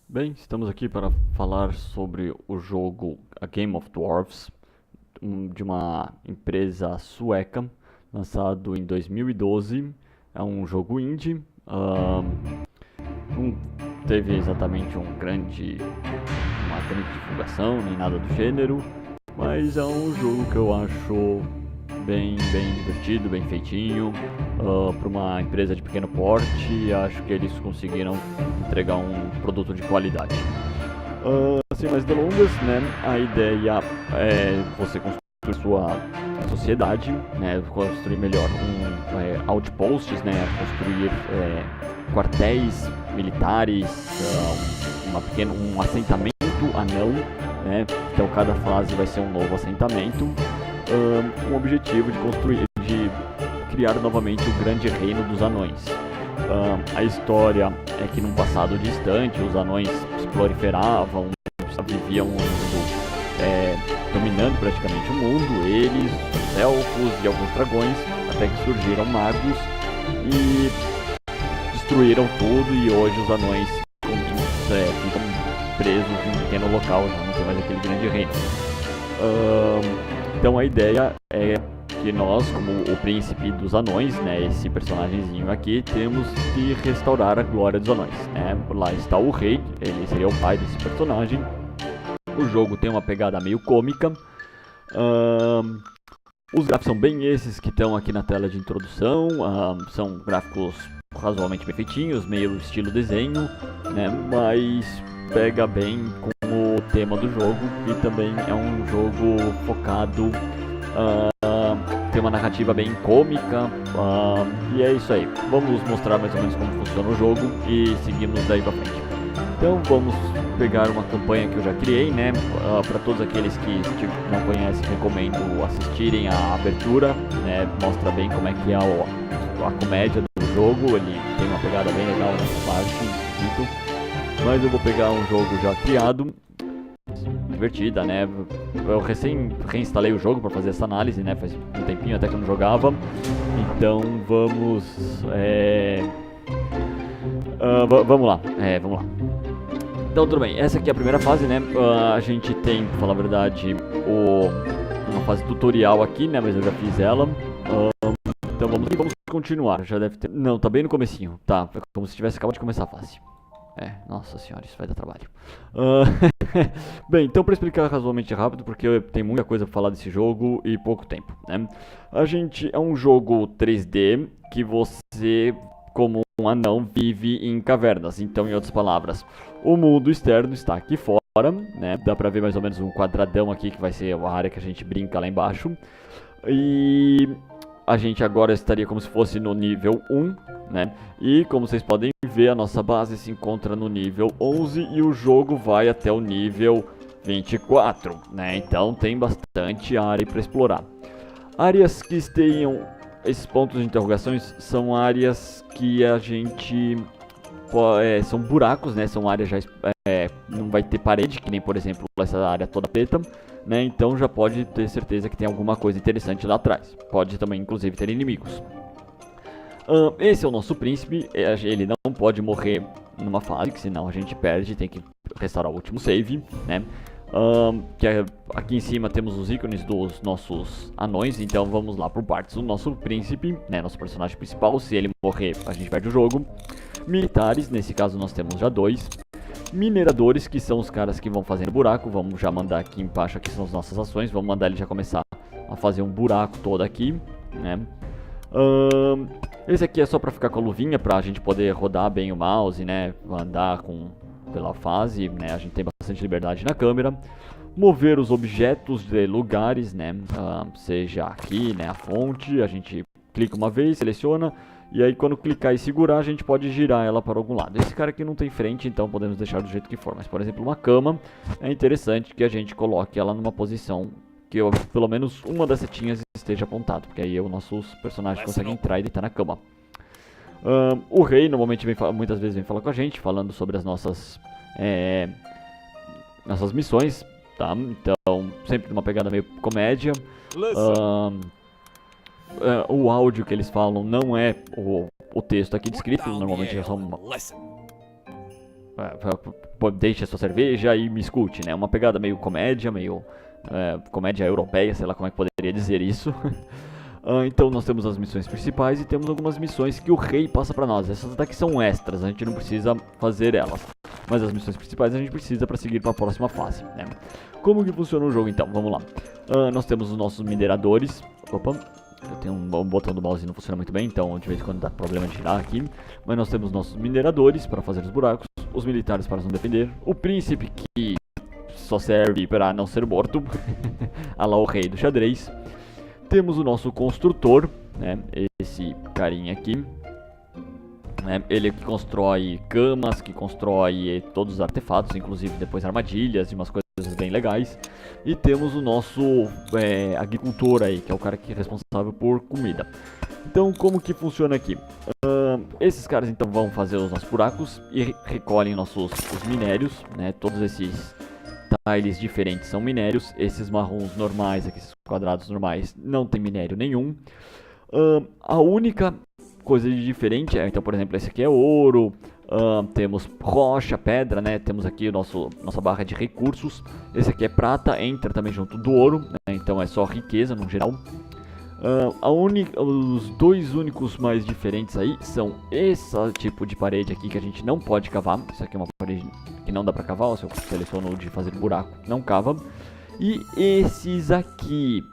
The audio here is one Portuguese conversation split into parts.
Bem, estamos aqui para falar sobre o jogo A Game of Dwarfs, de uma empresa sueca, lançado em 2012. É um jogo indie, não teve exatamente uma grande divulgação nem nada do gênero, mas é um jogo que eu acho bem divertido, bem feitinho, para uma empresa de pequeno porte. Acho que eles conseguiram entregar um produto de qualidade. Sem mais delongas, né, a ideia é você construir sua sociedade, né, construir melhor outposts, né, construir quartéis militares, um assentamento anão, né, então cada fase vai ser um novo assentamento, com o objetivo de criar novamente o grande reino dos anões. A história é que num passado distante os anões se proliferavam, viviam dominando praticamente o mundo, eles, os elfos e alguns dragões, até que surgiram magos e destruíram tudo, e hoje os anões ficam presos em um pequeno local, já não tem mais aquele grande reino. Então a ideia é que nós, como o príncipe dos anões, né, esse personagemzinho aqui, temos que restaurar a glória dos anões, né? Lá está o rei, ele seria o pai desse personagem. O jogo tem uma pegada meio cômica. Os gráficos são bem esses que estão aqui na tela de introdução. São gráficos razoavelmente bem feitinhos, meio estilo desenho, né? Mas pega bem com o tema do jogo, e também é um jogo focado, tem uma narrativa bem cômica, e é isso aí. Vamos mostrar mais ou menos como funciona o jogo e seguimos daí pra frente. Então vamos pegar uma campanha que eu já criei, né? Para todos aqueles que não conhecem, recomendo assistirem a abertura, né? Mostra bem como é que é a comédia do jogo. Ele tem uma pegada bem legal nessa parte, mas eu vou pegar um jogo já criado, divertida, né? Eu reinstalei o jogo para fazer essa análise, né? Faz um tempinho até que eu não jogava. Então vamos lá. Vamos lá. Então tudo bem, essa aqui é a primeira fase, né? A gente tem, pra falar a verdade, uma fase tutorial aqui, né? Mas eu já fiz ela. Então vamos continuar. Já deve ter. Não, tá bem no comecinho. Tá, é como se tivesse acabado de começar a fase. Nossa senhora, isso vai dar trabalho. Bem, então para explicar razoavelmente rápido, porque tem muita coisa para falar desse jogo e pouco tempo, né? É um jogo 3D que você, como um anão, vive em cavernas. Então, em outras palavras, o mundo externo está aqui fora, né? Dá pra ver mais ou menos um quadradão aqui, que vai ser a área que a gente brinca lá embaixo. E a gente agora estaria como se fosse no nível 1, né? E como vocês podem ver, a nossa base se encontra no nível 11 e o jogo vai até o nível 24, né? Então tem bastante área para explorar. Áreas que tenham esses pontos de interrogações são áreas que a gente são buracos, né? São áreas já não vai ter parede, que nem por exemplo essa área toda preta, né? Então já pode ter certeza que tem alguma coisa interessante lá atrás. Pode também inclusive ter inimigos. Esse é o nosso príncipe, ele não pode morrer numa fase, que senão a gente perde, tem que restaurar o último save, né? Aqui em cima temos os ícones dos nossos anões, então vamos lá por partes. O nosso príncipe, né, nosso personagem principal, se ele morrer a gente perde o jogo. Militares, nesse caso nós temos já 2. Mineradores, que são os caras que vão fazendo buraco, vamos já mandar aqui embaixo, aqui são as nossas ações, vamos mandar ele já começar a fazer um buraco todo aqui, né? Esse aqui é só pra ficar com a luvinha, pra gente poder rodar bem o mouse, né, andar pela fase, né, a gente tem bastante liberdade na câmera. Mover os objetos de lugares, né, seja aqui, né, a fonte, a gente clica uma vez, seleciona, e aí quando clicar e segurar a gente pode girar ela para algum lado. Esse cara aqui não tem frente, então podemos deixar do jeito que for, mas por exemplo uma cama, é interessante que a gente coloque ela numa posição que pelo menos uma das setinhas esteja apontado, porque aí o nosso personagem consegue entrar e deitar na cama. O rei normalmente muitas vezes vem falar com a gente, falando sobre as nossas missões, tá? Então, sempre numa pegada meio comédia. O áudio que eles falam não é o texto aqui descrito, normalmente é só deixe a sua cerveja e me escute, né? Uma pegada meio comédia, comédia europeia, sei lá como é que poderia dizer isso. Então nós temos as missões principais e temos algumas missões que o rei passa pra nós. Essas daqui são extras, a gente não precisa fazer elas. Mas as missões principais a gente precisa para seguir para a próxima fase, né? Como que funciona o jogo então? Vamos lá. Nós temos os nossos mineradores. Opa, eu tenho um botão do mouse e não funciona muito bem, então de vez em quando dá problema de girar aqui. Mas nós temos nossos mineradores para fazer os buracos, os militares para nos defender, o príncipe que só serve para não ser morto, a lá o rei do xadrez. Temos o nosso construtor, né? Esse carinha aqui. Ele que constrói camas, que constrói todos os artefatos, inclusive depois armadilhas e umas coisas bem legais. E temos o nosso agricultor aí, que é o cara que é responsável por comida. Então como que funciona aqui? Esses caras então vão fazer os nossos buracos e recolhem os minérios, né? Todos esses tiles diferentes são minérios. Esses marrons normais, aqui, esses quadrados normais, não tem minério nenhum. A única coisa de diferente então, por exemplo, esse aqui é ouro, temos rocha, pedra, né? Temos aqui nossa barra de recursos. Esse aqui é prata, entra também junto do ouro, né? Então é só riqueza no geral. Os dois únicos mais diferentes aí são esse tipo de parede aqui que a gente não pode cavar. Isso aqui é uma parede que não dá pra cavar, se eu seleciono o de fazer buraco, não cava. E esses aqui,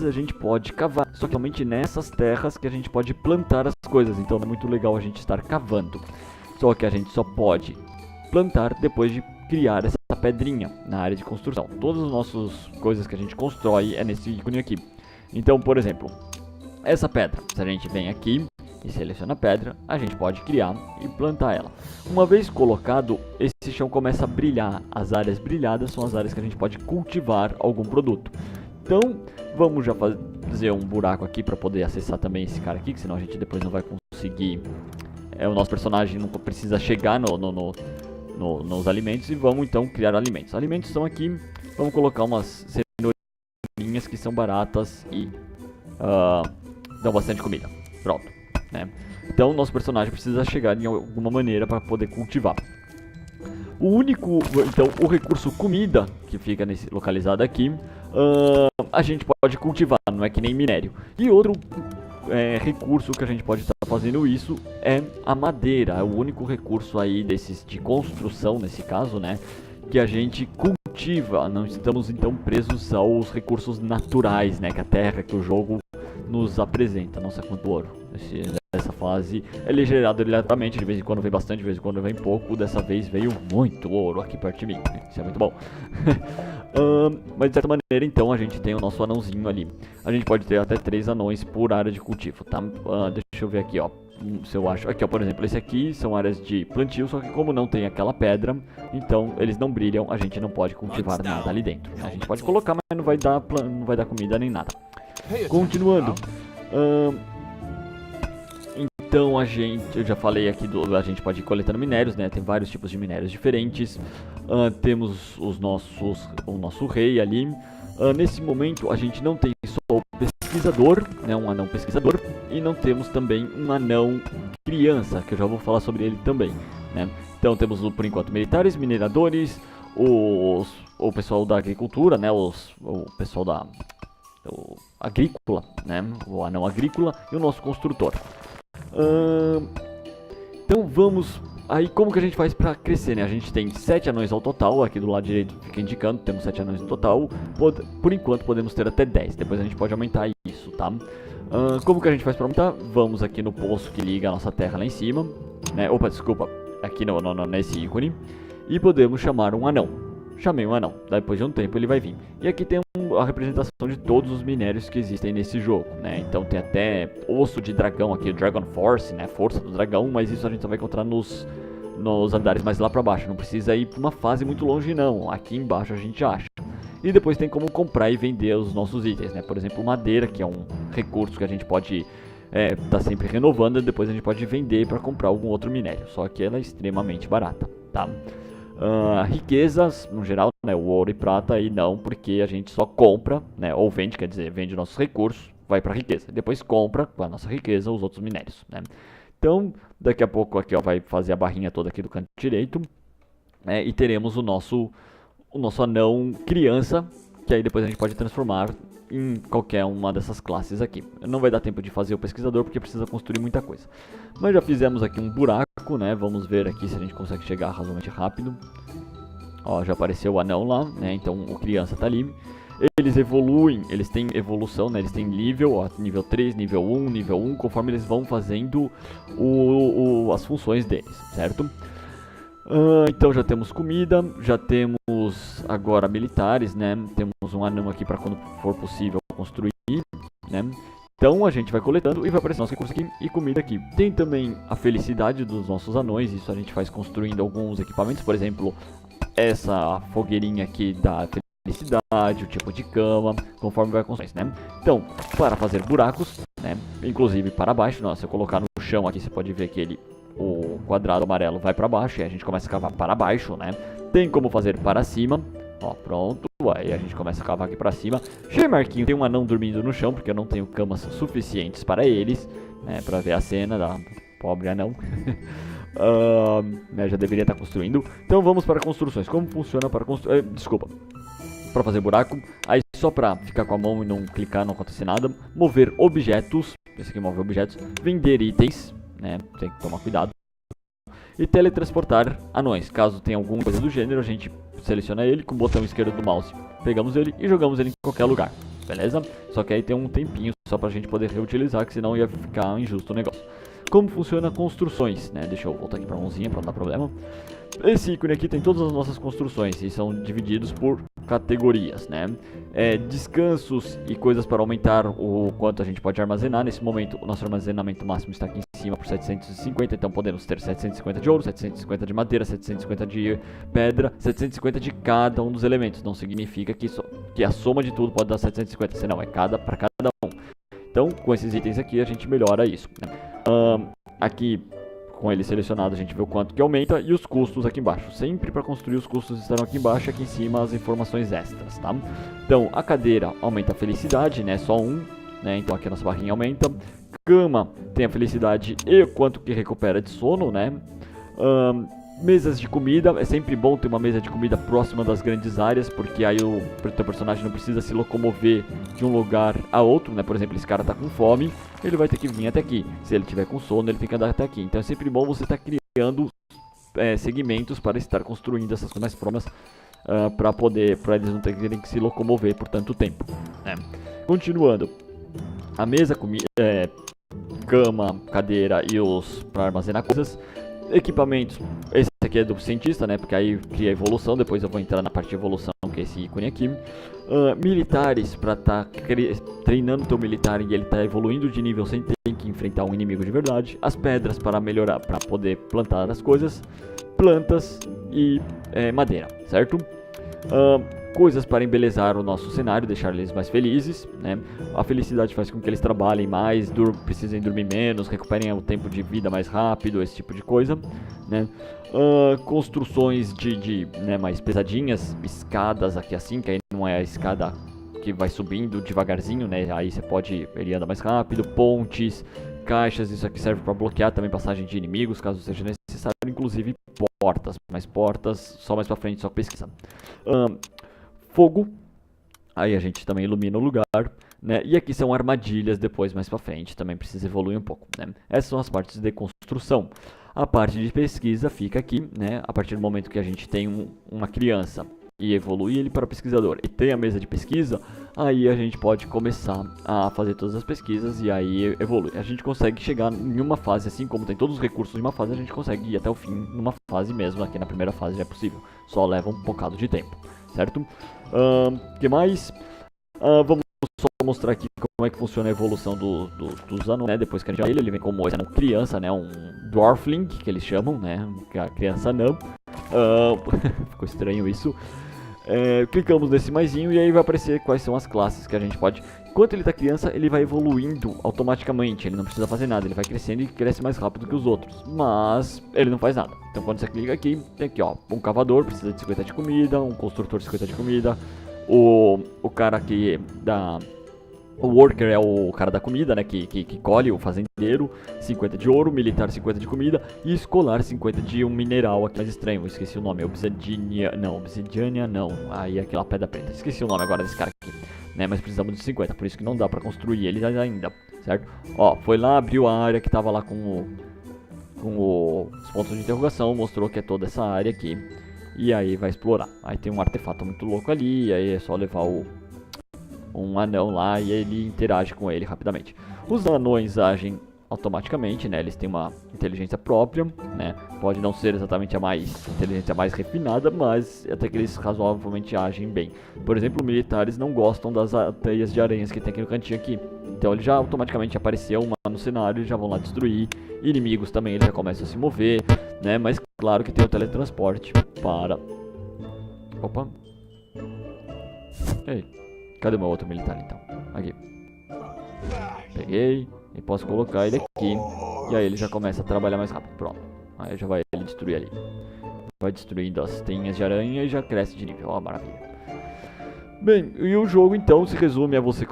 a gente pode cavar, só que somente nessas terras que a gente pode plantar as coisas. Então é muito legal a gente estar cavando. Só que a gente só pode plantar depois de criar essa pedrinha na área de construção. Todas as nossas coisas que a gente constrói é nesse ícone aqui. Então, por exemplo, essa pedra, se a gente vem aqui e seleciona a pedra, a gente pode criar e plantar ela. Uma vez colocado, esse chão começa a brilhar. As áreas brilhadas são as áreas que a gente pode cultivar algum produto. Então, vamos já fazer um buraco aqui para poder acessar também esse cara aqui, que senão a gente depois não vai conseguir... o nosso personagem não precisa chegar nos alimentos, e vamos então criar alimentos. Alimentos estão aqui, vamos colocar umas cenourinhas que são baratas e dão bastante comida. Pronto, né? Então, nosso personagem precisa chegar de alguma maneira para poder cultivar. Então, o recurso comida, que fica localizado aqui, a gente pode cultivar, não é que nem minério. E outro recurso que a gente pode estar fazendo isso é a madeira. É o único recurso aí desses de construção, nesse caso, né, que a gente cultiva. Não estamos então presos aos recursos naturais, né, que a terra, que o jogo nos apresenta. Nossa, quanto ouro. Essa fase ele é gerado aleatoriamente, de vez em quando vem bastante, de vez em quando vem pouco. Dessa vez veio muito ouro aqui perto de mim, isso é muito bom. Mas de certa maneira então a gente tem o nosso anãozinho ali. A gente pode ter até 3 anões por área de cultivo, tá? Deixa eu ver aqui, ó, se eu acho. Aqui, ó, por exemplo, esse aqui são áreas de plantio, só que como não tem aquela pedra, então eles não brilham, a gente não pode cultivar nada ali dentro. A gente pode colocar, mas não vai dar comida nem nada. Continuando. Então eu já falei aqui, a gente pode ir coletando minérios, né? Tem vários tipos de minérios diferentes. Temos o nosso rei ali. Nesse momento a gente não tem só o pesquisador, né? Um anão pesquisador. E não temos também um anão criança, que eu já vou falar sobre ele também, né? Então temos por enquanto militares, mineradores, o pessoal da agricultura, né? O pessoal o agrícola, né? O anão agrícola e o nosso construtor. Então vamos... Aí como que a gente faz pra crescer, né? A gente tem 7 anões ao total, aqui do lado direito fica indicando, temos 7 anões no total. Por enquanto podemos ter até 10, depois a gente pode aumentar isso, tá? Como que a gente faz pra aumentar? Vamos aqui no poço que liga a nossa terra lá em cima, né? Opa, desculpa, aqui nesse ícone. E podemos chamar um anão. Chamei um anão, depois de um tempo ele vai vir. E aqui tem a representação de todos os minérios que existem nesse jogo, né? Então tem até osso de dragão aqui, o Dragon Force, né? Força do dragão, mas isso a gente só vai encontrar nos andares mais lá pra baixo. Não precisa ir pra uma fase muito longe não, aqui embaixo a gente acha. E depois tem como comprar e vender os nossos itens, né? Por exemplo, madeira, que é um recurso que a gente pode tá sempre renovando, e depois a gente pode vender para comprar algum outro minério. Só que ela é extremamente barata, tá? Riquezas, no geral, né, o ouro e prata, aí não, porque a gente só compra, né, ou vende, quer dizer, vende nossos recursos, vai para riqueza. Depois compra com a nossa riqueza os outros minérios, né? Então, daqui a pouco aqui, ó, vai fazer a barrinha toda aqui do canto direito, né, e teremos o nosso anão criança, que aí depois a gente pode transformar em qualquer uma dessas classes aqui. Não vai dar tempo de fazer o pesquisador porque precisa construir muita coisa. Mas já fizemos aqui um buraco, né? Vamos ver aqui se a gente consegue chegar razoavelmente rápido. Ó, já apareceu o anão lá, né? Então o criança tá ali. Eles evoluem, eles têm evolução, né? Eles têm nível, ó, nível 3, nível 1, conforme eles vão fazendo as funções deles, certo? Então já temos comida, já temos agora militares, né? Temos um anão aqui para quando for possível construir, né? Então a gente vai coletando e vai aparecendo nossos recursos aqui e comida aqui. Tem também a felicidade dos nossos anões, isso a gente faz construindo alguns equipamentos, por exemplo, essa fogueirinha aqui da felicidade, o tipo de cama, conforme vai construindo, né? Então, para fazer buracos, né? Inclusive para baixo, se eu colocar no chão aqui, você pode ver que o quadrado amarelo vai para baixo e a gente começa a cavar para baixo, né? Tem como fazer para cima, ó, pronto, aí a gente começa a cavar aqui para cima. Marquinho, tem um anão dormindo no chão, porque eu não tenho camas suficientes para eles, né? Para ver a cena da pobre anão. Já deveria estar construindo. Então vamos para construções. Como funciona para construir? Desculpa. Para fazer buraco, aí só para ficar com a mão e não clicar, não acontecer nada. Mover objetos, esse aqui move objetos. Vender itens, né? Tem que tomar cuidado. E teletransportar anões. Caso tenha alguma coisa do gênero, a gente seleciona ele com o botão esquerdo do mouse. Pegamos ele e jogamos ele em qualquer lugar. Beleza? Só que aí tem um tempinho só pra gente poder reutilizar, que senão ia ficar injusto o negócio. Como funciona construções, né? Deixa eu voltar aqui pra mãozinha pra não dar problema. Esse ícone aqui tem todas as nossas construções e são divididos por categorias, né? Descansos e coisas para aumentar o quanto a gente pode armazenar. Nesse momento, o nosso armazenamento máximo está aqui em cima por 750, então podemos ter 750 de ouro, 750 de madeira, 750 de pedra, 750 de cada um dos elementos. Não significa que a soma de tudo pode dar 750, senão é para cada um. Então, com esses itens aqui, a gente melhora isso, né? Aqui, com ele selecionado, a gente vê o quanto que aumenta e os custos aqui embaixo. Sempre para construir, os custos estarão aqui embaixo, aqui em cima as informações extras, tá? Então, a cadeira aumenta a felicidade, né? Só um, né? Então aqui a nossa barrinha aumenta. Cama tem a felicidade e o quanto que recupera de sono, né? Mesas de comida, é sempre bom ter uma mesa de comida próxima das grandes áreas, porque aí o teu personagem não precisa se locomover de um lugar a outro, né? Por exemplo, esse cara tá com fome, ele vai ter que vir até aqui. Se ele tiver com sono, ele tem que andar até aqui. Então é sempre bom você estar criando segmentos para estar construindo essas coisas mais próximas, para eles não terem que se locomover por tanto tempo, né? Continuando, a mesa, cama, cadeira e os para armazenar coisas. Equipamentos, esse aqui é do cientista, né? Porque aí cria evolução. Depois eu vou entrar na parte de evolução, que é esse ícone aqui. Militares, para estar treinando teu militar e ele tá evoluindo de nível sem ter que enfrentar um inimigo de verdade. As pedras para melhorar, para poder plantar as coisas. Plantas e madeira, certo? Coisas para embelezar o nosso cenário, deixar eles mais felizes, né? A felicidade faz com que eles trabalhem mais, precisem dormir menos, recuperem o tempo de vida mais rápido, esse tipo de coisa, né? Construções né, mais pesadinhas, escadas aqui assim, que aí não é a escada que vai subindo devagarzinho, né? Aí ele anda mais rápido. Pontes, caixas, isso aqui serve para bloquear também passagem de inimigos, caso seja necessário, inclusive portas, mas portas só mais para frente, só pesquisa. Fogo, aí a gente também ilumina o lugar, né? E aqui são armadilhas depois, mais pra frente, também precisa evoluir um pouco, né? Essas são as partes de construção. A parte de pesquisa fica aqui, né? A partir do momento que a gente tem uma criança e evolui ele para pesquisador e tem a mesa de pesquisa, aí a gente pode começar a fazer todas as pesquisas e aí evolui. A gente consegue chegar em uma fase, assim como tem todos os recursos de uma fase, a gente consegue ir até o fim numa fase mesmo. Aqui na primeira fase já é possível, só leva um bocado de tempo, certo? Que mais? Vamos só mostrar aqui como é que funciona a evolução dos anões, né? Depois que a gente chama ele vem como uma criança, né? Um Dwarfling, que eles chamam, né? A criança anã. Ficou estranho isso. Clicamos nesse maisinho e aí vai aparecer quais são as classes que a gente pode. Enquanto ele tá criança, ele vai evoluindo automaticamente, ele não precisa fazer nada, ele vai crescendo e cresce mais rápido que os outros, mas ele não faz nada. Então quando você clica aqui, tem aqui ó, um cavador precisa de 50 de comida, um construtor de 50 de comida, o cara aqui O worker é o cara da comida, né, que colhe, o fazendeiro, 50 de ouro, militar 50 de comida e escolar 50 de um mineral aqui mais estranho, eu esqueci o nome, obsidiania não, aí aquela pedra preta, esqueci o nome agora desse cara aqui, né, mas precisamos de 50, por isso que não dá pra construir eles ainda, certo? Ó, foi lá, abriu a área que tava lá com os pontos de interrogação, mostrou que é toda essa área aqui, e aí vai explorar, aí tem um artefato muito louco ali, aí é só levar um anão lá e ele interage com ele rapidamente. Os anões agem automaticamente, né? Eles têm uma inteligência própria, né? Pode não ser exatamente a inteligência mais refinada, mas até que eles razoavelmente agem bem. Por exemplo, militares não gostam das teias de aranhas que tem aqui no cantinho aqui. Então ele já automaticamente apareceu no cenário e já vão lá destruir. Inimigos também eles já começam a se mover, né? Mas claro que tem o teletransporte para... Opa! Ei. Cadê o meu outro militar então? Aqui. Peguei. E posso colocar ele aqui. E aí ele já começa a trabalhar mais rápido. Pronto. Aí já vai ele destruir ali. Vai destruindo as teias de aranha e já cresce de nível. Ó, maravilha. Bem, e o jogo então se resume a você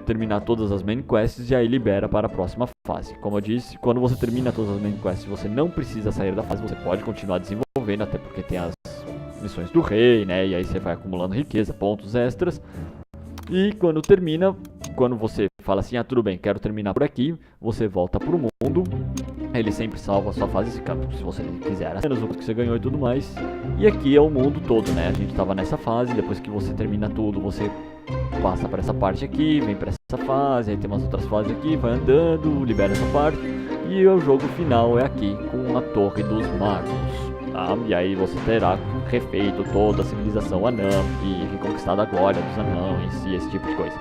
terminar todas as main quests e aí libera para a próxima fase. Como eu disse, quando você termina todas as main quests, você não precisa sair da fase, você pode continuar desenvolvendo, até porque tem as missões do rei, né? E aí você vai acumulando riqueza, pontos extras. E quando termina, quando você fala assim, tudo bem, quero terminar por aqui, você volta pro mundo. Ele sempre salva a sua fase, se você quiser, apenas o que você ganhou e tudo mais. E aqui é o mundo todo, né? A gente tava nessa fase, depois que você termina tudo, você passa para essa parte aqui, vem para essa fase, aí tem umas outras fases aqui, vai andando, libera essa parte. E o jogo final é aqui, com a Torre dos Magos. E aí você terá refeito toda a civilização anã e reconquistado a glória dos anões e esse tipo de coisa.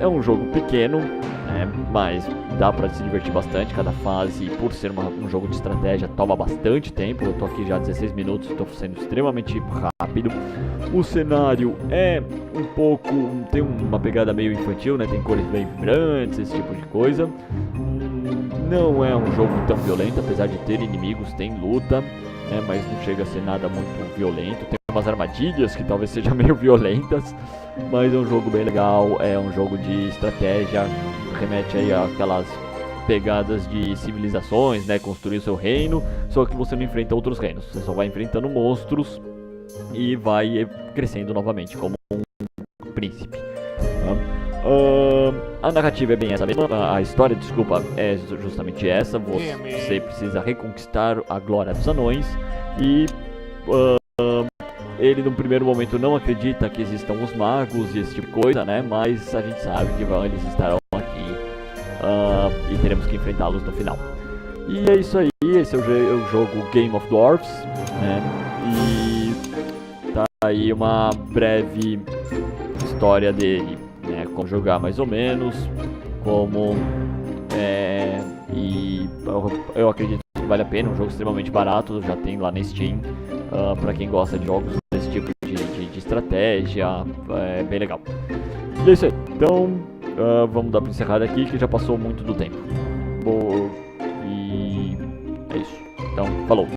É um jogo pequeno, né, mas dá pra se divertir bastante. Cada fase, por ser um jogo de estratégia, toma bastante tempo. Eu tô aqui já há 16 minutos, estou sendo extremamente rápido. O cenário é um pouco... tem uma pegada meio infantil, né, tem cores bem vibrantes, esse tipo de coisa. Não é um jogo tão violento, apesar de ter inimigos, tem luta, né, mas não chega a ser nada muito violento. Tem umas armadilhas que talvez sejam meio violentas, mas é um jogo bem legal, é um jogo de estratégia, remete aí àquelas pegadas de civilizações, né, construir o seu reino, só que você não enfrenta outros reinos, você só vai enfrentando monstros e vai crescendo novamente como um príncipe. A narrativa é bem essa mesma, a história, desculpa, é justamente essa. Você precisa reconquistar a glória dos anões e ele no primeiro momento não acredita que existam os magos e esse tipo de coisa, né? Mas a gente sabe que eles estarão aqui e teremos que enfrentá-los no final. E é isso aí, esse é o jogo Game of Dwarfs, né? E tá aí uma breve história dele, né, como jogar mais ou menos, como e eu acredito que vale a pena, um jogo extremamente barato, já tem lá na Steam, pra quem gosta de jogos desse tipo de estratégia, é bem legal. E é isso aí, então vamos dar pra encerrar aqui que já passou muito do tempo. E é isso, então falou!